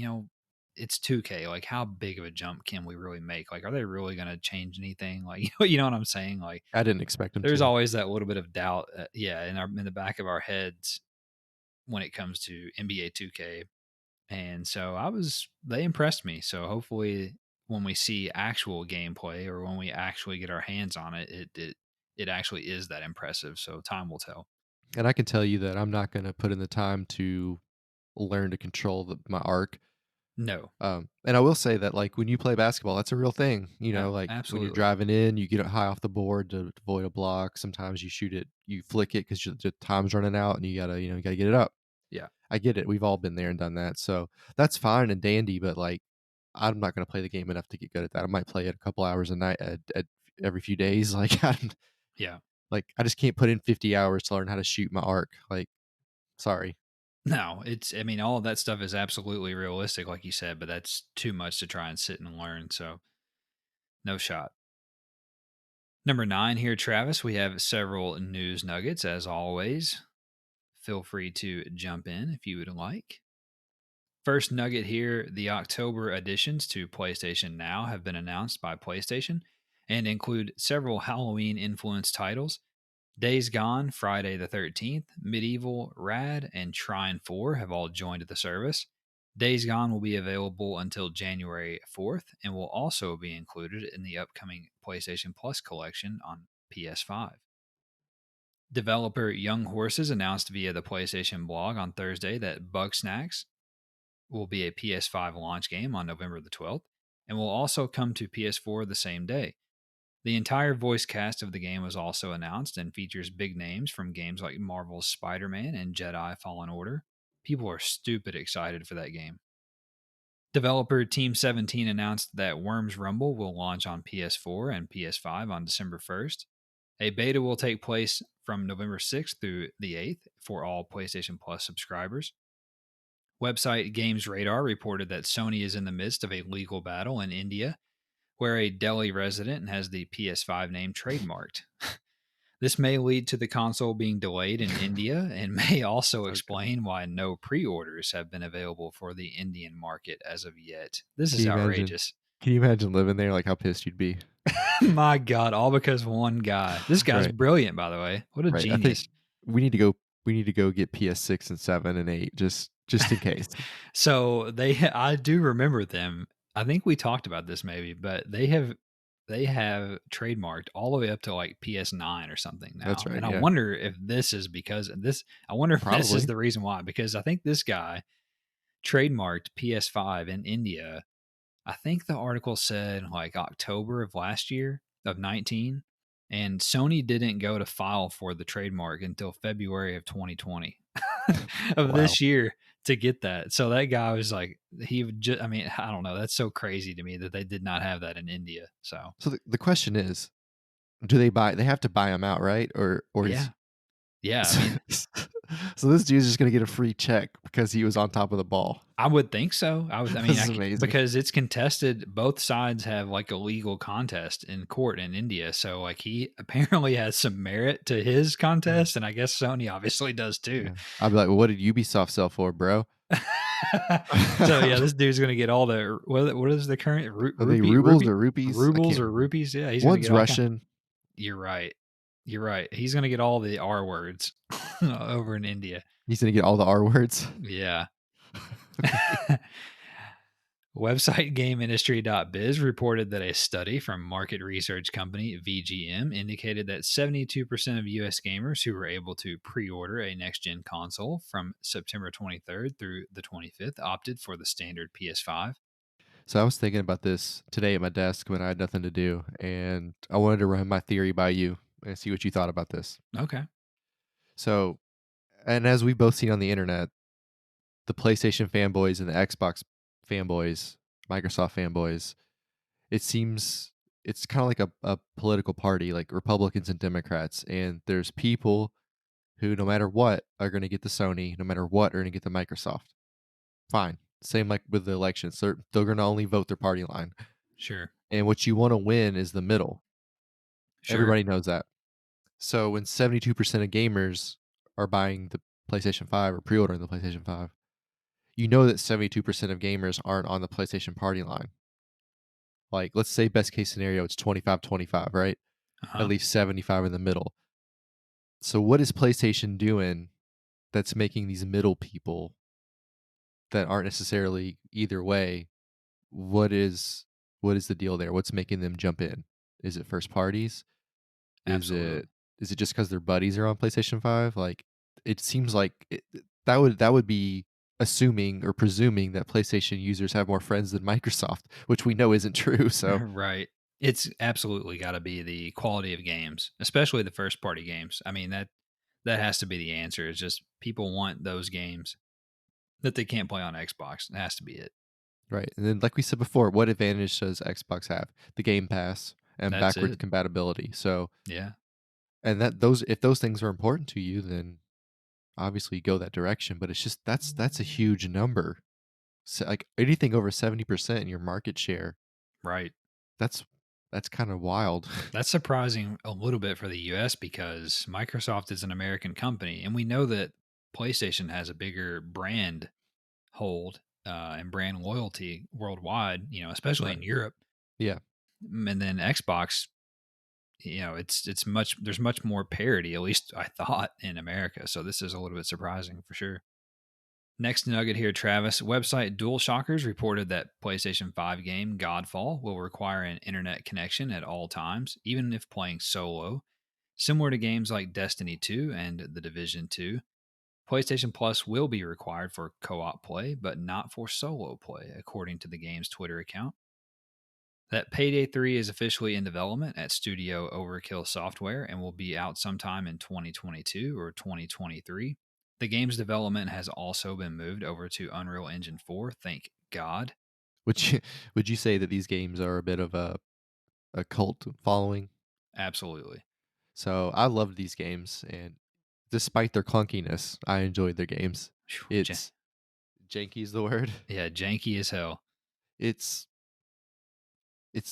it's 2K. Like, how big of a jump can we really make? Like, are they really going to change anything? Like, you know what I'm saying? Like, I didn't expect him there's to. always that little bit of doubt, yeah, in the back of our heads when it comes to NBA 2K. And so they impressed me. So hopefully, when we see actual gameplay or when we actually get our hands on it, it actually is that impressive. So time will tell. And I can tell you that I'm not going to put in the time to learn to control my arc. No, And I will say that, like, when you play basketball, that's a real thing. Like when you're absolutely, driving in, you get it high off the board to avoid a block. Sometimes you flick it because the time's running out, and you gotta get it up. yeah. I get it. We've all been there and done that, so that's fine and dandy. But like, I'm not gonna play the game enough to get good at that. I might play it a couple hours a night at every few days. Like, Yeah. Like, I just can't put in 50 hours to learn how to shoot my arc. Like, sorry. No, it's I mean, all of that stuff is absolutely realistic, like you said, but that's too much to try and sit and learn. So no shot. Number 9 here, Travis. We have several news nuggets as always. Feel free to jump in if you would like. First nugget here, the October additions to PlayStation Now have been announced by PlayStation and include several Halloween influenced titles. Days Gone, Friday the 13th, Medieval, Rad, and Trine 4 have all joined the service. Days Gone will be available until January 4th and will also be included in the upcoming PlayStation Plus collection on PS5. Developer Young Horses announced via the PlayStation blog on Thursday that Bugsnax will be a PS5 launch game on November the 12th and will also come to PS4 the same day. The entire voice cast of the game was also announced and features big names from games like Marvel's Spider Man and Jedi Fallen Order. People are stupid excited for that game. Developer Team 17 announced that Worms Rumble will launch on PS4 and PS5 on December 1st. A beta will take place from November 6th through the 8th for all PlayStation Plus subscribers. Website Games Radar reported that Sony is in the midst of a legal battle in India where a Delhi resident has the PS5 name trademarked. This may lead to the console being delayed in India and may also Okay. explain why no pre orders have been available for the Indian market as of yet. This Can is you imagine? outrageous. Can you imagine living there? Like, how pissed you'd be? My God, all because one guy. This guy's Right. brilliant, by the way. What a Right. I think genius. we need to go. We need to go get PS6 and 7 and 8 just in case. So I do remember them. I think we talked about this maybe, but they have trademarked all the way up to like PS9 or something That's now. right. And I Yeah. wonder if this is because of this. I wonder if this is Probably. the reason why, because I think this guy trademarked PS5 in India. I think the article said like October of last year of 19, and Sony didn't go to file for the trademark until February of 2020 of Wow. this year to get that. So that guy was like, he would just, I mean, I don't know. That's so crazy to me that they did not have that in India. So So the question is, do they buy? They have to buy him out, right? Or is yeah, yeah. I so, mean, so this dude's just gonna get a free check because he was on top of the ball. I would think so. I mean, This is amazing. because it's contested. Both sides have like a legal contest in court in India. So like he apparently has some merit to his Yeah. contest, and I guess Sony obviously does too. Yeah. I'd be like, well, what did Ubisoft sell for, bro? So yeah, Are this dude's gonna get all the what is the current they rubles or rupees? I rubles can't or remember. rupees? Yeah, he's gonna One's get all kind. Russian. You're right. You're right. He's gonna get all the R words over in India. He's gonna get all the R words. Yeah. Okay. Website GameIndustry.biz reported that a study from market research company VGM indicated that 72% of US gamers who were able to pre order a next gen console from September 23rd through the 25th opted for the standard PS5. So I was thinking about this today at my desk when I had nothing to do, and I wanted to run my theory by you and see what you thought about this. Okay, So, and as we've both seen on the internet, the PlayStation fanboys and the Xbox fanboys, Microsoft fanboys, it seems it's kind of like a political party, like Republicans and Democrats. And there's people who, no matter what, are going to get the Sony, no matter what, are going to get the Microsoft. Fine. Same like with the elections. They're going to only vote their party line. sure, And what you want to win is the middle. sure. Everybody knows that. So when 72% of gamers are buying the PlayStation 5 or pre ordering the PlayStation 5, you know that 72% of gamers aren't on the PlayStation party line. Like, let's say best case scenario, it's 25-25, right? Uh At huh. least 75 in the middle. So what is PlayStation doing that's making these middle people that aren't necessarily either way? What is the deal there? What's making them jump in? Is it first parties? Is Absolutely. it is it just because their buddies are on PlayStation 5? Like, it seems like that would be assuming or presuming that PlayStation users have more friends than Microsoft, which we know isn't true. So Right. It's absolutely got to be the quality of games, especially the first party games. I mean that has to be the answer. It's just people want those games that they can't play on Xbox. It has to be it. right, and then like we said before, what advantage does Xbox have? The Game Pass and That's backward it. compatibility. So Yeah. And that those if those things are important to you, then obviously go that direction, but it's just that's a huge number. So, like, anything over 70% in your market share, Right. that's that's kinda wild. That's surprising a little bit for the US because Microsoft is an American company, and we know that PlayStation has a bigger brand hold and brand loyalty worldwide, especially in Right. Europe. Yeah. And then Xbox, it's much there's much more parity, at least I thought, in America. So this is a little bit surprising for sure. Next nugget here, Travis. Website DualShockers reported that PlayStation 5 game Godfall will require an internet connection at all times, even if playing solo. Similar to games like Destiny 2 and The Division 2, PlayStation Plus will be required for co op play, but not for solo play, according to the game's Twitter account. That Payday 3 is officially in development at Studio Overkill Software and will be out sometime in 2022 or 2023. The game's development has also been moved over to Unreal Engine 4, thank God. Would you would you say that these games are a bit of a cult following? Absolutely. So, I love these games, and despite their clunkiness, I enjoyed their games. Phew, It's janky is the word. yeah, janky as hell. It's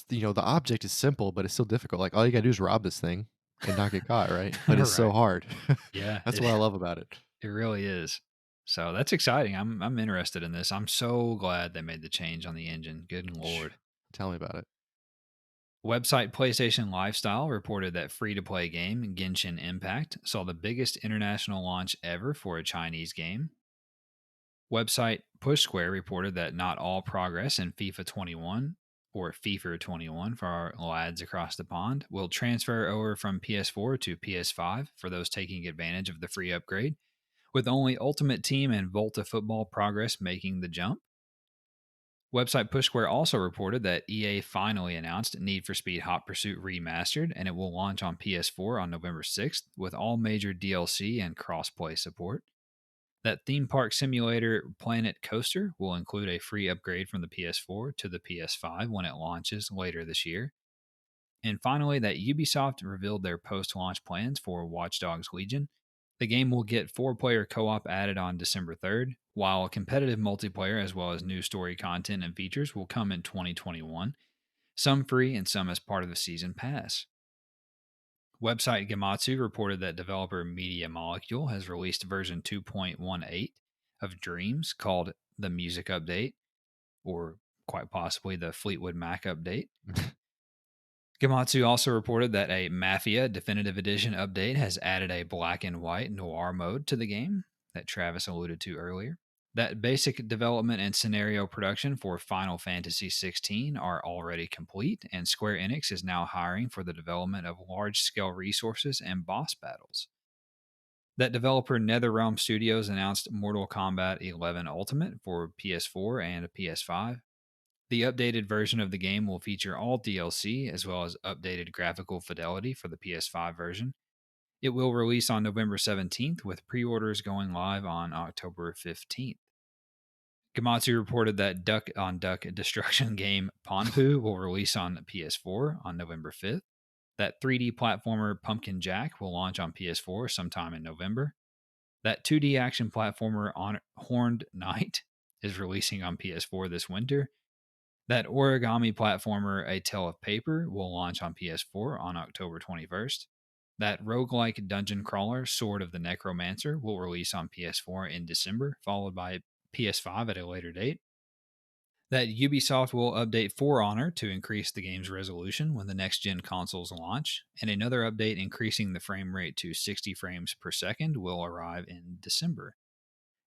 the object is simple, but it's still difficult. Like, all you gotta do is rob this thing and not get caught, right? But it's so Right. hard. Yeah, That's what I love about it. it really is. So that's exciting. I'm interested in this. I'm so glad they made the change on the engine. Good Phew. lord. Tell me about it. Website PlayStation Lifestyle reported that free to play game Genshin Impact saw the biggest international launch ever for a Chinese game. Website Push Square reported that not all progress in FIFA 21 or FIFA 21 for our lads across the pond will transfer over from PS4 to PS5 for those taking advantage of the free upgrade, with only Ultimate Team and Volta Football progress making the jump. Website PushSquare also reported that EA finally announced Need for Speed Hot Pursuit Remastered, and it will launch on PS4 on November 6th with all major DLC and crossplay support. That theme park simulator Planet Coaster will include a free upgrade from the PS4 to the PS5 when it launches later this year. And finally, that Ubisoft revealed their post launch plans for Watch Dogs Legion. The game will get 4-player co op added on December 3rd, while competitive multiplayer as well as new story content and features will come in 2021, some free and some as part of the season pass. Website Gematsu reported that developer Media Molecule has released version 2.18 of Dreams called the Music Update, or quite possibly the Fleetwood Mac update. Gematsu also reported that a Mafia Definitive Edition update has added a black and white noir mode to the game that Travis alluded to earlier. That basic development and scenario production for Final Fantasy XVI are already complete, and Square Enix is now hiring for the development of large scale resources and boss battles. That developer NetherRealm Studios announced Mortal Kombat 11 Ultimate for PS4 and PS5. The updated version of the game will feature all DLC as well as updated graphical fidelity for the PS5 version. It will release on November 17th, with pre orders going live on October 15th. Gamatsu reported that Duck on Duck destruction game Ponpu will release on PS4 on November 5th. That 3D platformer Pumpkin Jack will launch on PS4 sometime in November. That 2D action platformer on Horned Knight is releasing on PS4 this winter. That origami platformer, A Tale of Paper, will launch on PS4 on October 21st. That roguelike dungeon crawler, Sword of the Necromancer, will release on PS4 in December, followed by PS5 at a later date. That Ubisoft will update For Honor to increase the game's resolution when the next gen consoles launch, and another update increasing the frame rate to 60 frames per second will arrive in December.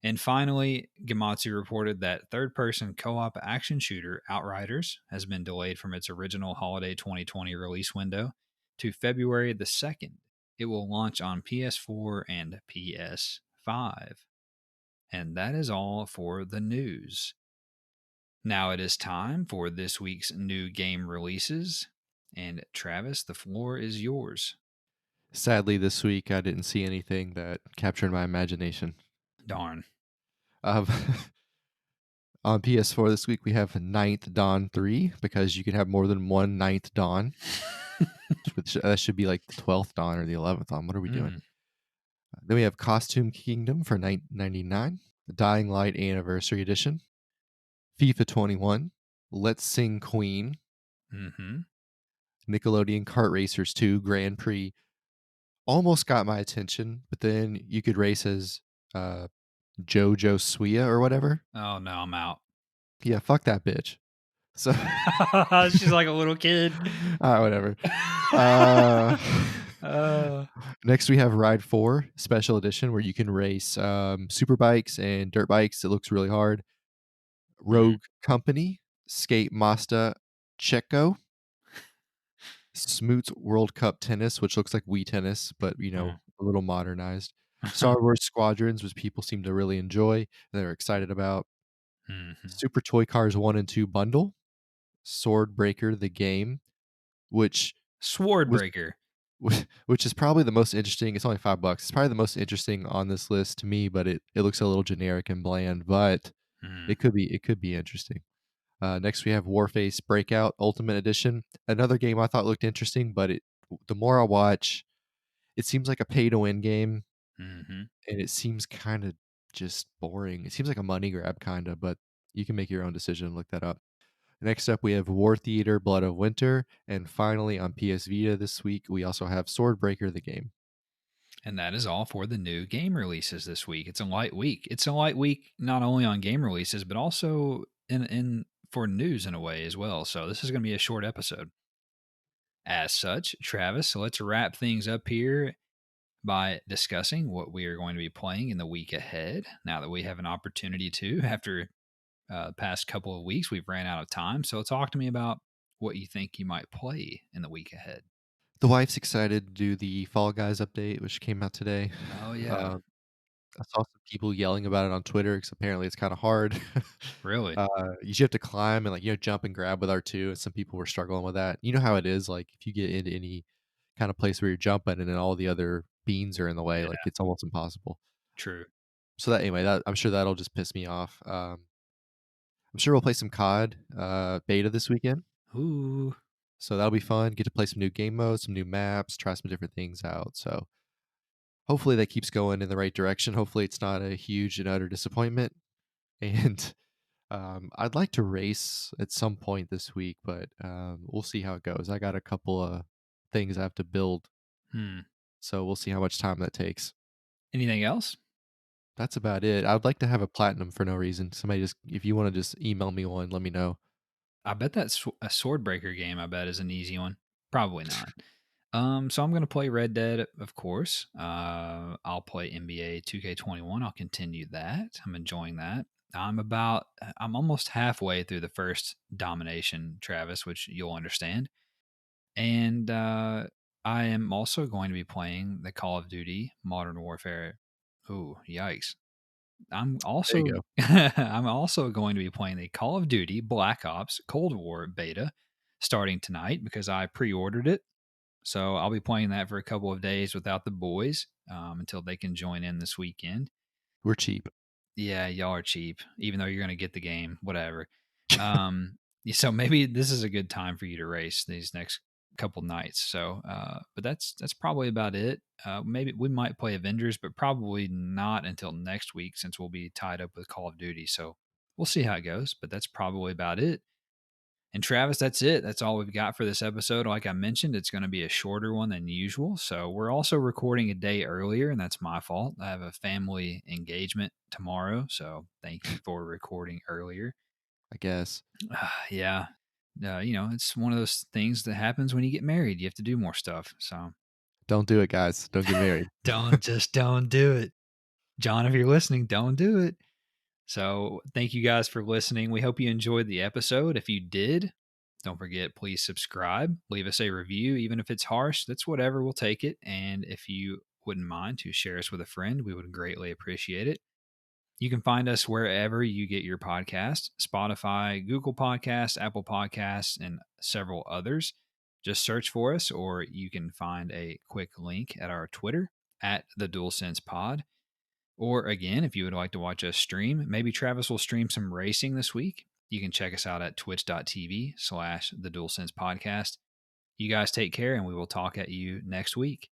And finally, Gematsu reported that third person co op action shooter Outriders has been delayed from its original holiday 2020 release window to February the 2nd. It will launch on PS4 and PS5. And that is all for the news. Now it is time for this week's new game releases. And Travis, the floor is yours. Sadly, this week I didn't see anything that captured my imagination. Darn. Um, on PS4 this week we have Ninth Dawn 3 because you can have more than one Ninth Dawn. which that should be like the 12th dawn or the 11th dawn. What are we doing? Mm, Then we have Costume Kingdom for 9.99, the Dying Light Anniversary Edition, FIFA 21, Let's Sing Queen, mm-hmm. Nickelodeon Kart Racers 2 Grand Prix. Almost got my attention, but then you could race as uh, JoJo Suya or whatever. Oh no, I'm out. Yeah, fuck that bitch. So, She's like a little kid. whatever. Uh, uh, Next, we have Ride 4 Special Edition, where you can race super bikes and dirt bikes. It looks really hard. mm, Rogue Company, Skate Masta Checo, Smoot World Cup Tennis, which looks like Wii Tennis, but a little modernized. mm. Star Wars Squadrons, which people seem to really enjoy and they're excited about. Mhm. Super Toy Cars 1 and 2 bundle, Sword Breaker the game, which was Swordbreaker. which is probably the most interesting. It's only $5. It's probably the most interesting on this list to me, but it looks a little generic and bland, but Mm, it could be interesting. Next, we have Warface Breakout Ultimate Edition, another game I thought looked interesting, but the more I watch, it seems like a pay to win game, mhm. and it seems kind of just boring. It seems like a money grab, kind of, but you can make your own decision and look that up. Next up, we have War Theater Blood of Winter, and finally on PS Vita this week, we also have Swordbreaker the game. And that is all for the new game releases this week. It's a light week. It's a light week not only on game releases, but also in for news in a way as well. So this is going to be a short episode. As such, Travis, so let's wrap things up here by discussing what we are going to be playing in the week ahead. Now that we have an opportunity to, after the past couple of weeks, we've ran out of time. So talk to me about what you think you might play in the week ahead. The wife's excited to do the Fall Guys update, which came out today. Oh yeah, Um, I saw some people yelling about it on Twitter because apparently it's kind of hard. really? You have to climb and jump and grab with R2, and some people were struggling with that. You know how it is, like if you get into any kind of place where you're jumping and then all the other beans are in the way, Yeah, like it's almost impossible. true. So that anyway, that I'm sure that'll just piss me off. I'm sure we'll play some COD beta this weekend, Ooh. so that'll be fun. Get to play some new game modes, some new maps, try some different things out. So hopefully that keeps going in the right direction. Hopefully it's not a huge and utter disappointment. And I'd like to race at some point this week, but we'll see how it goes. I got a couple of things I have to build, Hmm. so we'll see how much time that takes. Anything else? That's about it. I'd like to have a platinum for no reason. Somebody just, if you want to just email me one, let me know. I bet that's a Swordbreaker game. I bet is an easy one. Probably not. So I'm gonna play Red Dead, of course. I'll play NBA 2K21. I'll continue that. I'm enjoying that. I'm almost halfway through the first domination, Travis, which you'll understand. And I am also going to be playing the Call of Duty Modern Warfare. Ooh, yikes! I'm There you also go. I'm also going to be playing the Call of Duty Black Ops Cold War beta starting tonight because I pre-ordered it. So I'll be playing that for a couple of days without the boys until they can join in this weekend. We're cheap. Yeah, y'all are cheap, even though you're going to get the game, whatever. So maybe this is a good time for you to race these next couple nights. So, but that's probably about it. Maybe we might play Avengers, but probably not until next week since we'll be tied up with Call of Duty. So we'll see how it goes. But that's probably about it. And Travis, that's it. That's all we've got for this episode. Like I mentioned, it's going to be a shorter one than usual. So we're also recording a day earlier, and that's my fault. I have a family engagement tomorrow. So thank you for recording earlier. I guess. Yeah. It's one of those things that happens when you get married. You have to do more stuff. So Don't do it, guys. Don't get married. don't do it. John, if you're listening, don't do it. So, thank you guys for listening. We hope you enjoyed the episode. If you did, don't forget, please subscribe, leave us a review, even if it's harsh. That's whatever, we'll take it. And if you wouldn't mind to share us with a friend, we would greatly appreciate it. You can find us wherever you get your podcast: Spotify, Google Podcasts, Apple Podcasts, and several others. Just search for us, or you can find a quick link at our Twitter at the DualSense Pod. Or again, if you would like to watch us stream, maybe Travis will stream some racing this week. You can check us out at twitch.tv/the DualSense Podcast. You guys take care, and we will talk at you next week.